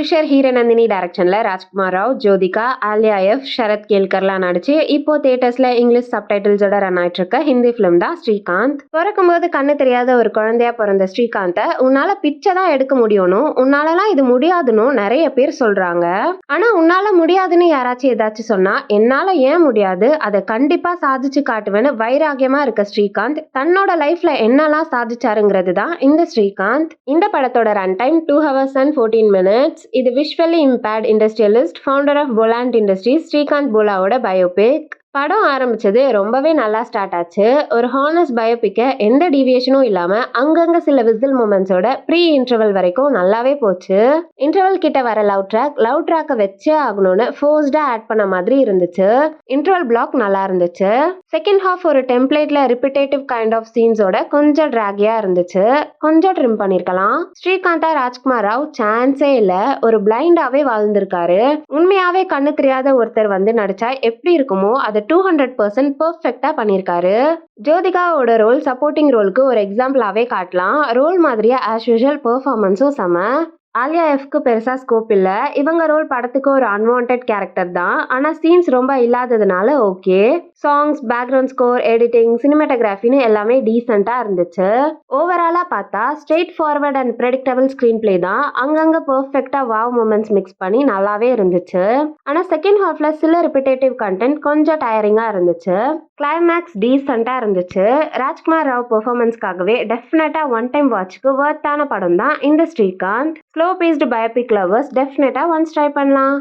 துஷார் ஹீரநந்தினி டைரக்ஷன்ல ராஜ்குமார் ராவ், ஜோதிகா, ஆலியா எஃப், சரத் கேல்கர்லாம் நடிச்சு இப்போ தியேட்டர்ஸ்ல இங்கிலீஷ் சப்டைட்டில்ஸோட ரன் ஆயிட்டு இருக்க ஹிந்தி பிலிம் தான் ஸ்ரீகாந்த். பிறக்கும்போது கண்ணு தெரியாத ஒரு குழந்தையா பிறந்த ஸ்ரீகாந்த உன்னால பிச்சை தான் எடுக்க முடியும்னு, உன்னாலலாம் இது முடியாதுன்னு நிறைய பேர் சொல்றாங்க. ஆனா உன்னால முடியாதுன்னு யாராச்சும் ஏதாச்சும் சொன்னா, என்னால ஏன் முடியாது, அதை கண்டிப்பா சாதிச்சு காட்டுவேன்னு வைராகியமா இருக்க ஸ்ரீகாந்த் தன்னோட லைஃப்ல என்னெல்லாம் சாதிச்சாருங்கிறது தான் இந்த ஸ்ரீகாந்த். இந்த படத்தோட run time 2 hours and 14 minutes. இது visually impaired industrialist, founder of Bollant industries Srikanth போலாவோட பயோபிக். படம் ஆரம்பிச்சது ரொம்பவே நல்லா ஸ்டார்ட் ஆச்சு. ஒரு ஹானஸ்ட் பயோபிக்க எந்த டீவியேஷனும் இல்லாம அங்கங்க சில விசில் மூமெண்ட்ஸோட ப்ரீ இன்டர்வல் வரைக்கும் நல்லாவே போச்சு. இன்டர்வல் கிட்ட வர லவ் ட்ராக்கை வச்சே ஆகணும்னு ஃபோர்ஸ்டா ஆட் பண்ண மாதிரி இருந்துச்சு. இன்டர்வல் பிளாக் நல்லா இருந்துச்சு. செகண்ட் ஹாஃப் ஒரு டெம்ப்ளேட்ல ரிப்பிட்டேட்டிவ் கைண்ட் ஆஃப் சீன்ஸோட கொஞ்சம் டிராகியா இருந்துச்சு. கொஞ்சம் ட்ரிம் பண்ணிருக்கலாம். ஸ்ரீகாந்தா ராஜ்குமார் ராவ் சான்ஸே இல்ல, ஒரு பிளைண்டாவே வாழ்ந்திருக்காரு. உண்மையாவே கண்ணு தெரியாத ஒருத்தர் வந்து நடிச்சா எப்படி இருக்குமோ அதை 200% பெர்ஃபெக்ட்டா பண்ணிருக்காரு. ஜோதிகாவோட ரோல் சப்போர்ட்டிங் ரோலுக்கு ஒரு எக்ஸாம்பிளாவே காட்டலாம். ரோல் மாதிரியே ஆஸ் யூஷுவல் பெர்ஃபார்மன்ஸும் செம. ஆலியா எஃப்க்கு பெருசா ஸ்கோப் இல்ல. இவங்க ரோல் படத்துக்கு ஒரு அன்வான்டட் கேரக்டர் தான். ஆனா சீன்ஸ் ரொம்ப இல்லாததுனால okay. Songs, background score, editing, சினிமாட்டோகிராஃபின்னு எல்லாமே டீசெண்டா இருந்துச்சு. ஓவராலா பார்த்தா straightforward and predictable screenplay தான். அங்கங்க பெர்ஃபெக்ட்டா வாவ் மூமெண்ட்ஸ் மிக்ஸ் பண்ணி நல்லாவே இருந்துச்சு. ஆனா செகண்ட் ஹாஃப்ல சில ரிப்பிட்டேட்டிவ் கண்டென்ட் கொஞ்சம் டயரிங்கா இருந்துச்சு. கிளைமேக்ஸ் டீசெண்டா இருந்துச்சு. ராஜ்குமார் ராவ் பெர்ஃபார்மன்ஸ்க்காகவே டெஃபினட்டா ஒன் டைம் வாட்ச்க்கு வர்த்தான படம் தான் இந்த Srikanth. Slow based biopic lovers டெஃபினட்டா ஒன்ஸ் ட்ரை பண்ணலாம்.